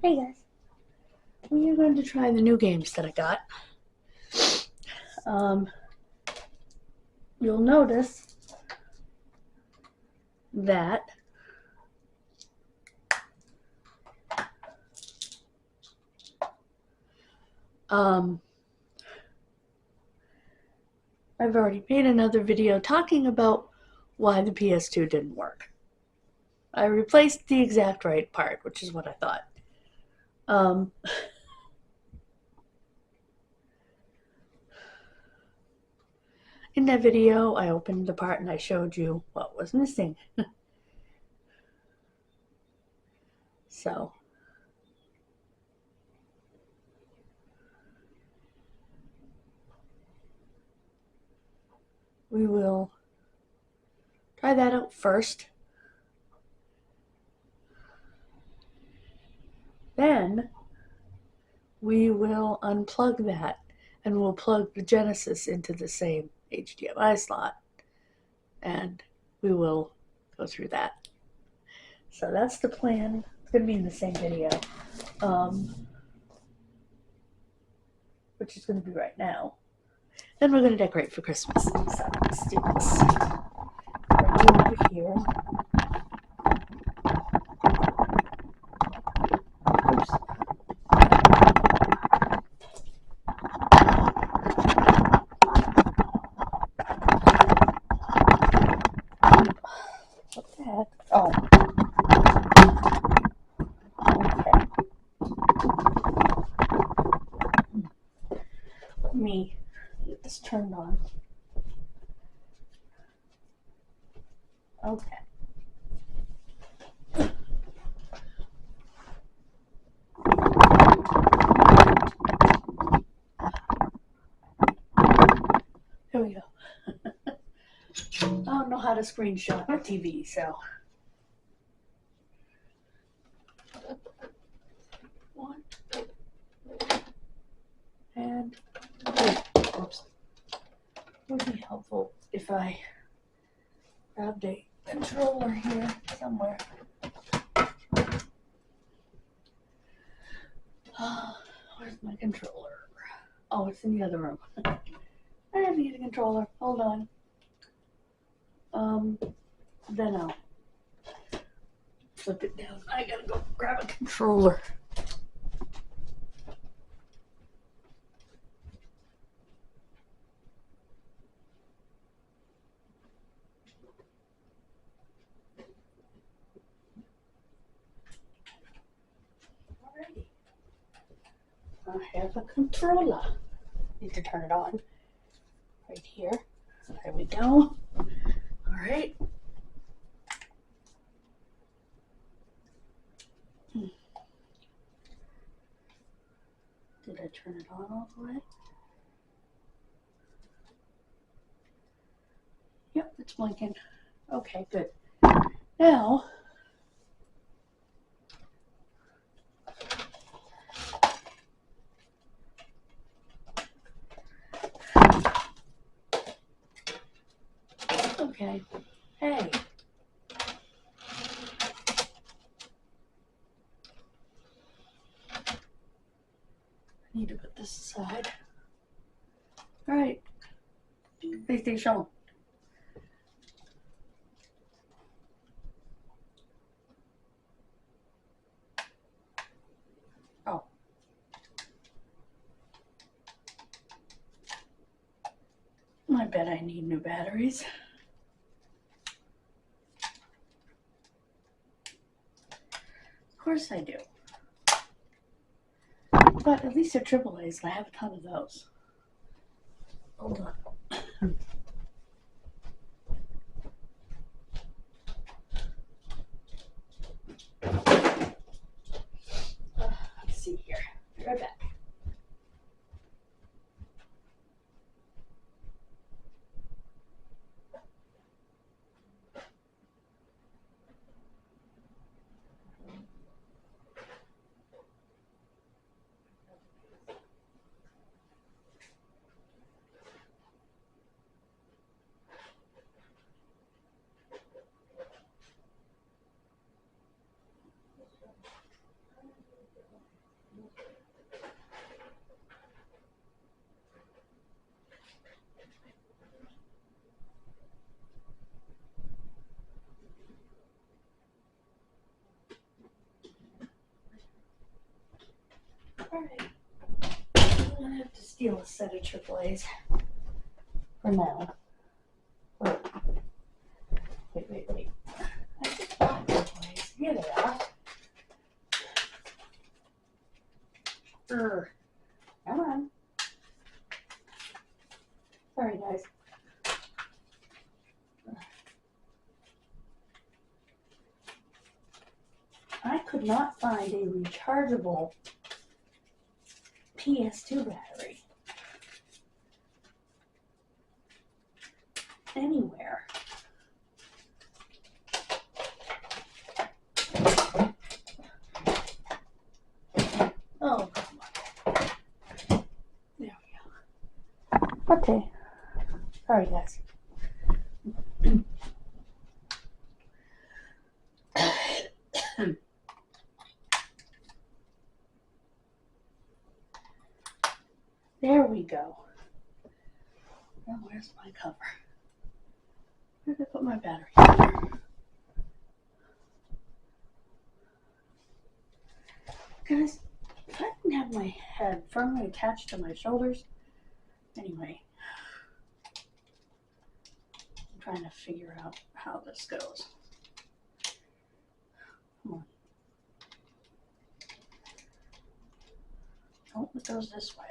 Hey guys, we are going to try the new games that I got. You'll notice that I've already made another video talking about why the PS2 didn't work. I replaced the exact right part, which is what I thought. In that video, I opened the part and I showed you what was missing. So, we will try that out first. Then, we will unplug that and we'll plug the Genesis into the same HDMI slot. And we will go through that. So that's the plan. It's going to be in the same video, which is going to be right now. Then we're going to decorate for Christmas. So let's do this. Bring you over here. Oops. What the heck? Oh. Okay. Let me get this turned on. Okay. There we go. I don't know how to screenshot the TV, so. One. And, oops. It would be helpful if I grabbed a controller here somewhere. Where's my controller? Oh, it's in the other room. I have to get a controller. Hold on. Then I'll flip it down. I gotta go grab a controller. Alrighty. I have a controller. Need to turn it on. Right here. There we go. Alright. Did I turn it on all the way? Yep, it's blinking. Okay, good. Now, okay. Hey. I need to put this aside. Alright. PlayStation. Oh. I bet I need new batteries. Of course I do. But at least they're AAAs and I have a ton of those. Hold on. Let's see here. Be right back. Alright. I'm gonna have to steal a set of AAAs for now. Wait. I just bought AAAs. Here they are. Come on. Sorry, guys. I could not find a rechargeable PS2 battery anywhere. Oh, come on. There we go. Okay. Sorry, guys. There we go. Now, where's my cover? Where did I put my battery? Guys, if I didn't have my head firmly attached to my shoulders, anyway, I'm trying to figure out how this goes. Come on. Oh, it goes this way.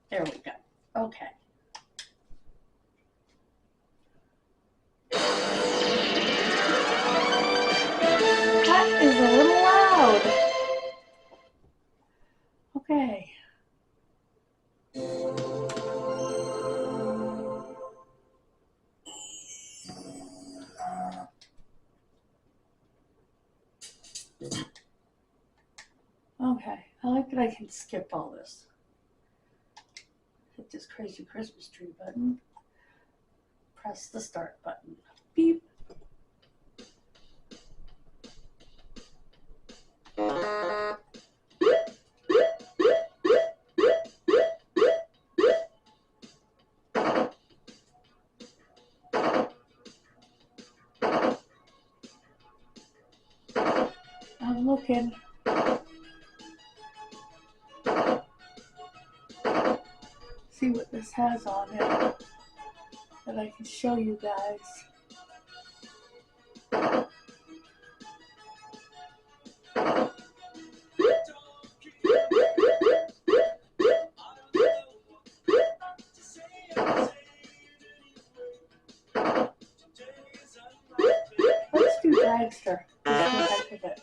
There we go. Okay. That is a little loud. Okay. Okay. I like that I can skip all this. Hit this crazy Christmas tree button. Press the start button. Beep. I'm looking. See what this has on it that I can show you guys. Let's do Dragster. Let's see if I pick it.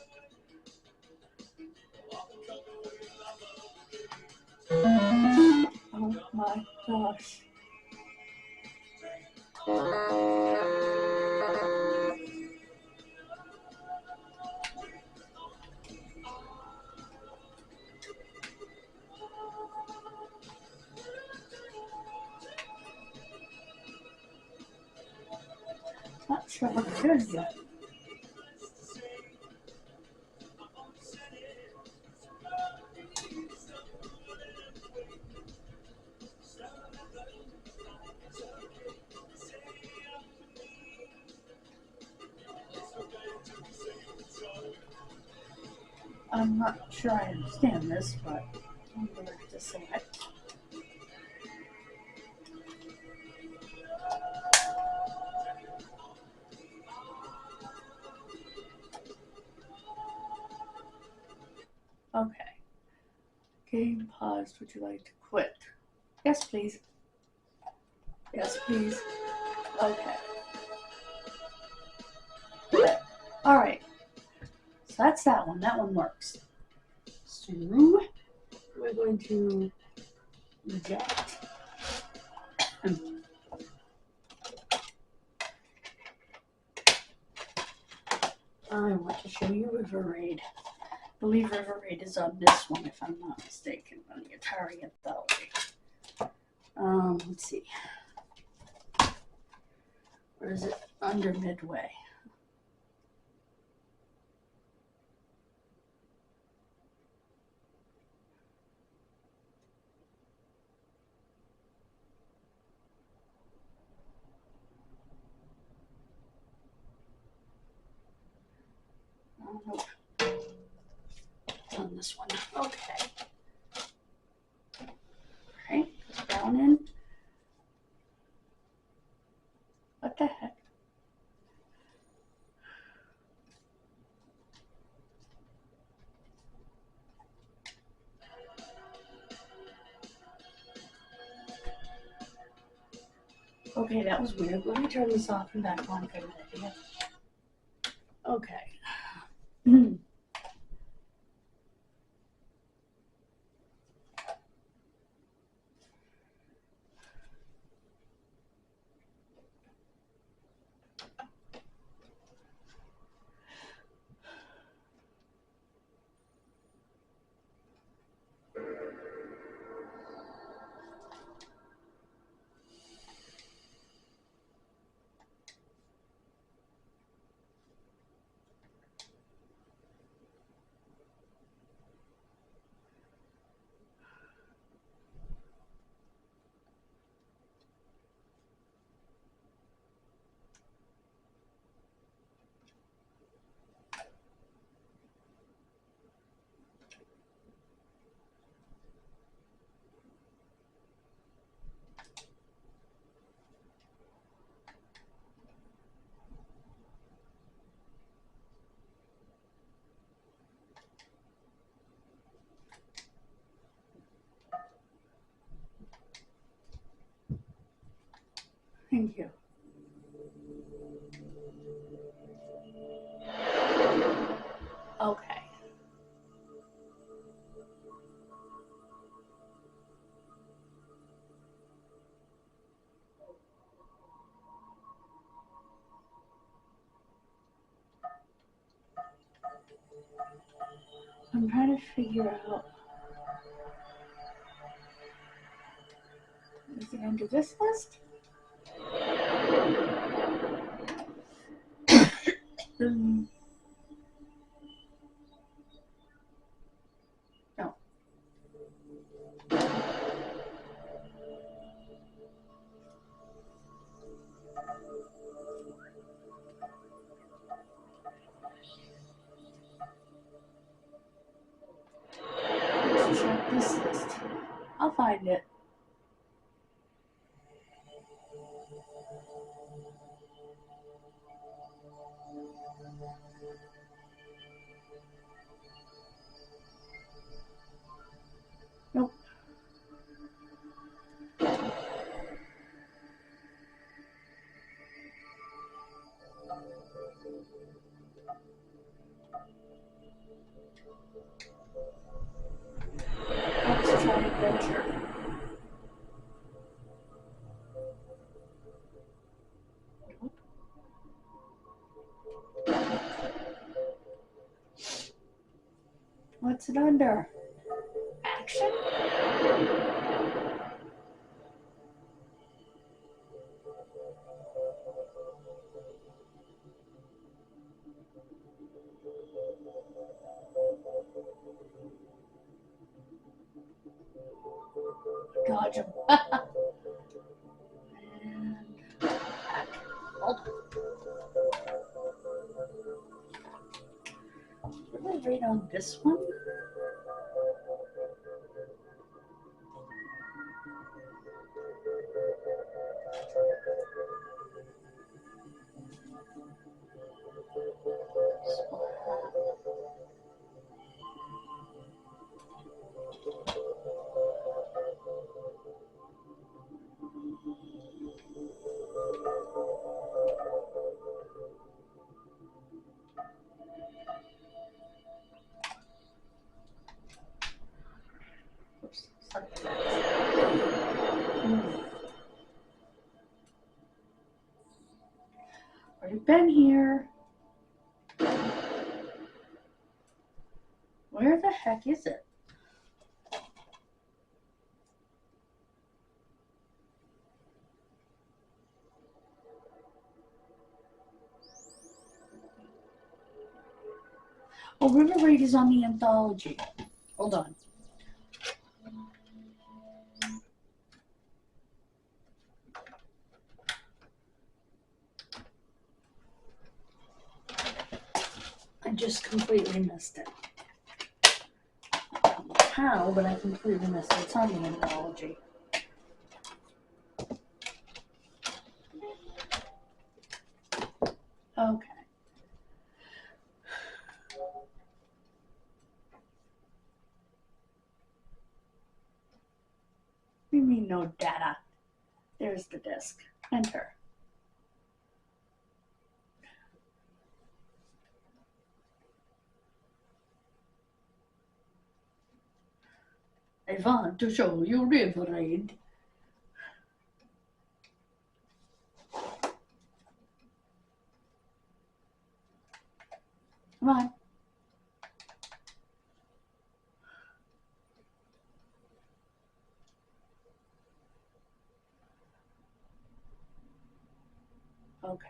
Oh my gosh. Not sure what it is yet. I'm not sure I understand this, but I'm going to select. Okay. Game paused. Would you like to quit? Yes, please. Yes, please. Okay. All right. So that's that one. That one works. So we're going to eject. I want to show you River Raid. I believe River Raid is on this one, if I'm not mistaken, on the Atari Anthology. Let's see. Or is it under Midway? nope. It's on this one. Okay. Alright, down in. What the heck? Okay, that was weird. Let me turn this off and back on for a minute here. Okay. Thank you. Okay. I'm trying to figure out. Is it under this list? No. Let's check this list. I'll find it. Nope. Let's try adventure. Nope. What's it under? Action? Dodge him. And back. Hold on. Did I read on this one? Oops, sorry. Already been here. Where the heck is it? Oh, River Raid is on the anthology. Hold on. I just completely missed it. I don't know how, but I completely missed it. It's on the anthology. Okay. What do you mean no data? There's the disk. Enter. I want to show you Riverade. Come on. Okay.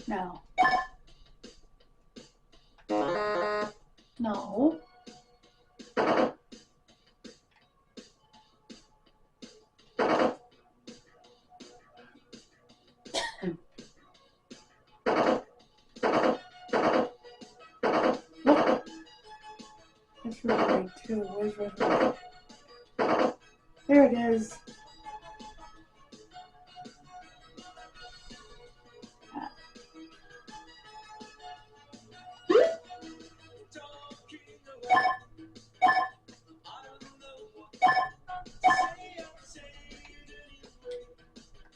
No. No. It's Riverade too. Where's Riverade? There it is.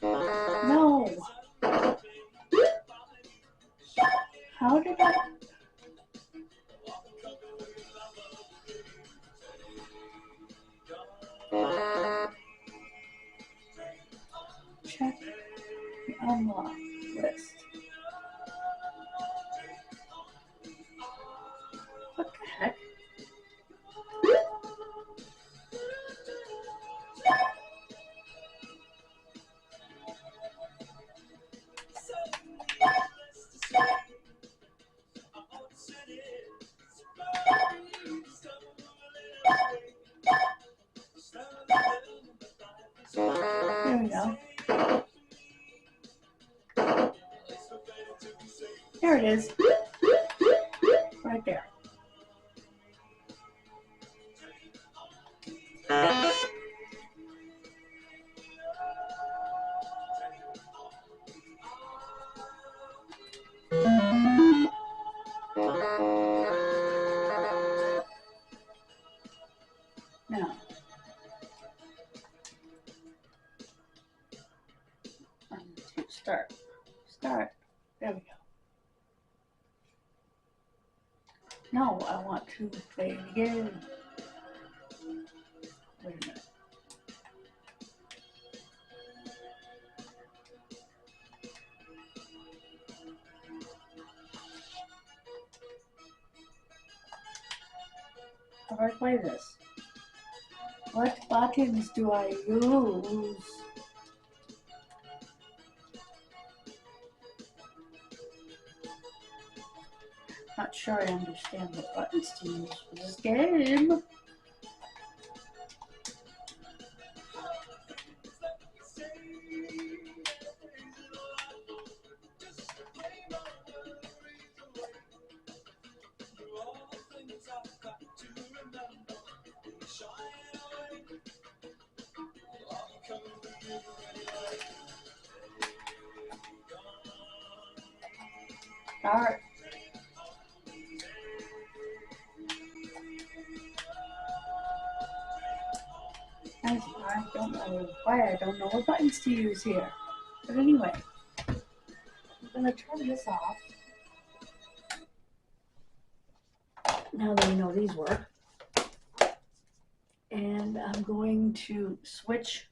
No. How did I? Check the unlock list. What the heck? There we go. There it is. Right there. Now, start. Start. There we go. No, I want to play it again. Wait a minute. How do I play this? What buttons do I use? Not sure I understand what buttons to use for this game. Start. I don't know why I don't know what buttons to use here. But anyway, I'm gonna turn this off. Now that we know these work. And I'm going to switch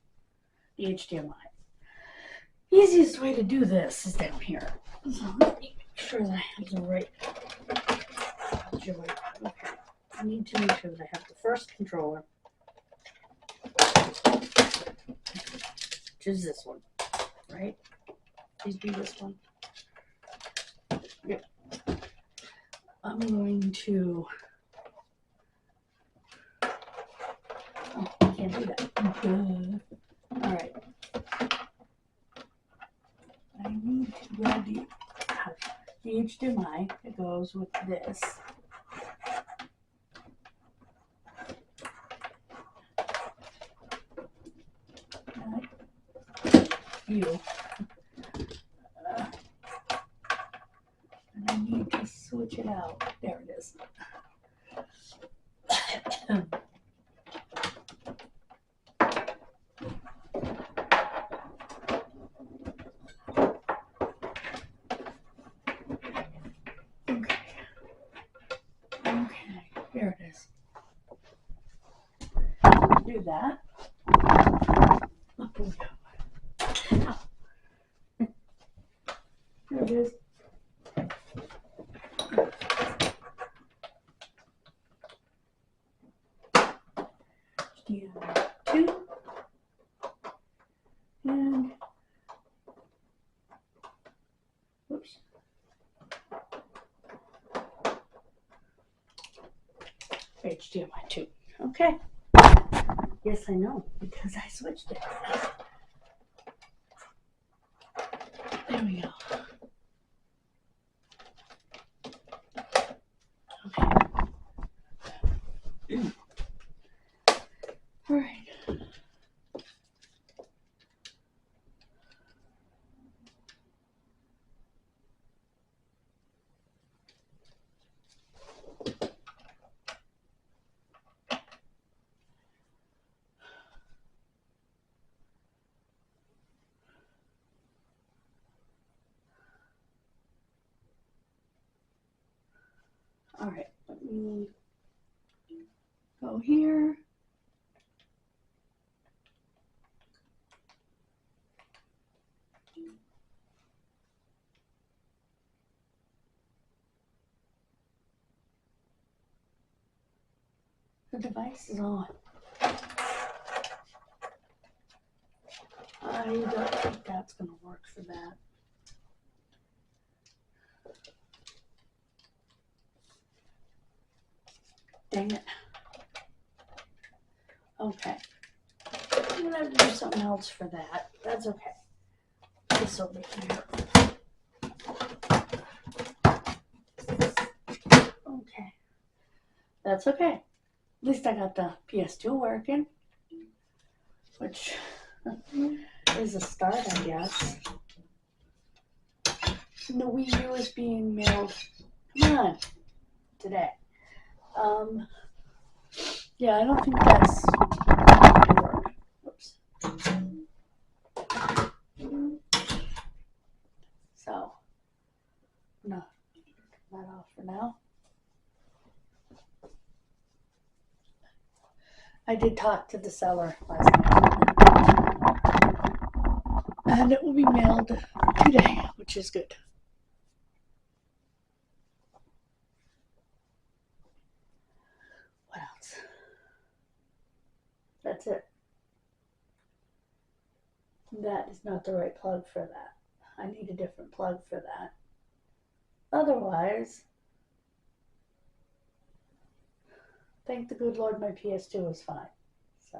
the HDMI. Easiest way to do this is down here. So let me make sure that I have the right joint. Okay. I need to make sure that I have the first controller which is this one, right? Please be this one. Yep. I'm going to. Oh, I can't do that. All right. I need to grab the HDMI that goes with this. You. And I need to switch it out. There it is. Okay, here it is. Do that. Up we go. There it is. Two. And whoops. HDMI 2. Okay. Yes, I know, because I switched it. There we go. Okay. All right. All right, let me go here. The device is on. I don't think that's going to work for that. Dang it. Okay. I'm going to have to do something else for that. That's okay. This over here. Okay. That's okay. At least I got the PS2 working, which is a start, I guess. And the Wii U is being mailed. Come on. Today. Yeah, I don't think that's going to work. Oops. So, no, turn that off for now. I did talk to the seller last night, and it will be mailed today, which is good. What else? That's it. That is not the right plug for that. I need a different plug for that. Otherwise, thank the good Lord my PS2 is fine. So,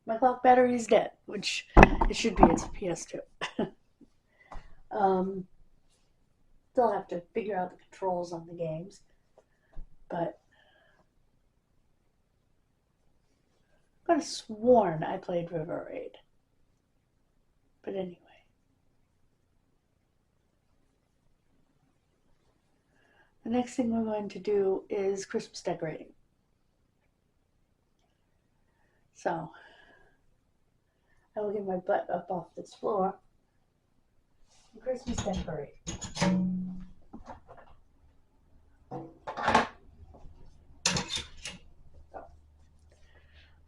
my clock battery is dead, which it should be. It's a PS2. Still have to figure out the controls on the games, but I could have sworn I played River Raid. But anyway. The next thing we're going to do is Christmas decorating. So, I will get my butt up off this floor and Christmas decorate. So,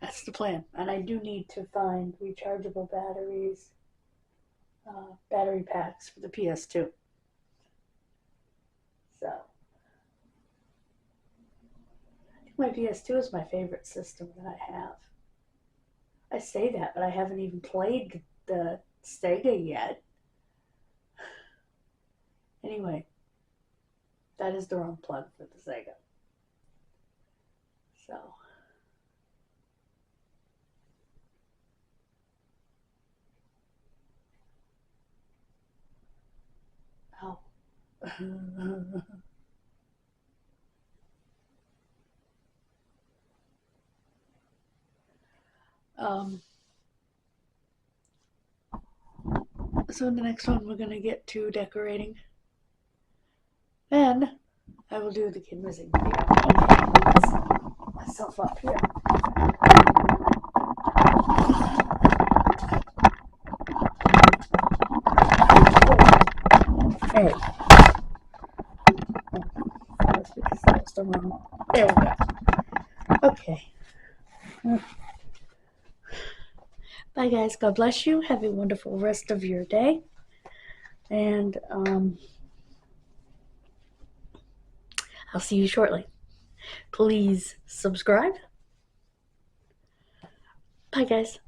that's the plan. And I do need to find rechargeable batteries, battery packs for the PS2. So, I think my PS2 is my favorite system that I have. I say that, but I haven't even played the Sega yet. Anyway, that is the wrong plug for the Sega. So. Oh. So in the next one, we're going to get to decorating. Then I will do the kid missing video. Okay, let's myself up here. Hey. That's because that was the wrong. There we go. Okay. Bye, guys. God bless you. Have a wonderful rest of your day. And I'll see you shortly. Please subscribe. Bye, guys.